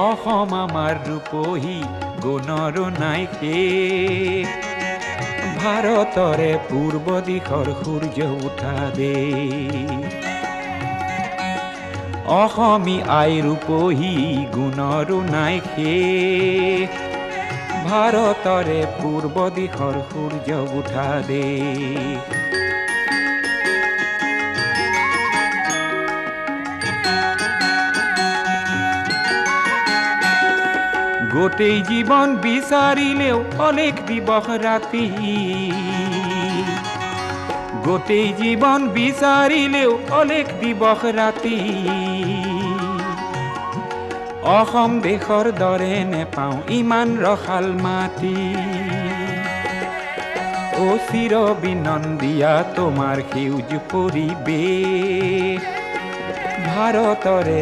অসম আমাৰ ৰূপহী গুণৰ নাই শেষ ভাৰতৰে পূৰ্ব দিশৰ সূৰ্য উঠা দেশ অসমী আই ৰূপহী গুণৰো নাই শেষ ভাৰতৰে পূৰ্ব দিশৰ সূৰ্য উঠা দেশ গোটেই জীৱন বিচাৰিলেও অলেখ দিবস ৰাতি গোটেই জীৱন বিচাৰিলেও অলেখ দিবস ৰাতি অসম দেশৰ দৰে নেপাওঁ ইমান ৰসাল মাটি অ চিৰ বিনন্দিয়া তোমাৰ সেউজ পৰিৱেশ ভাৰতৰে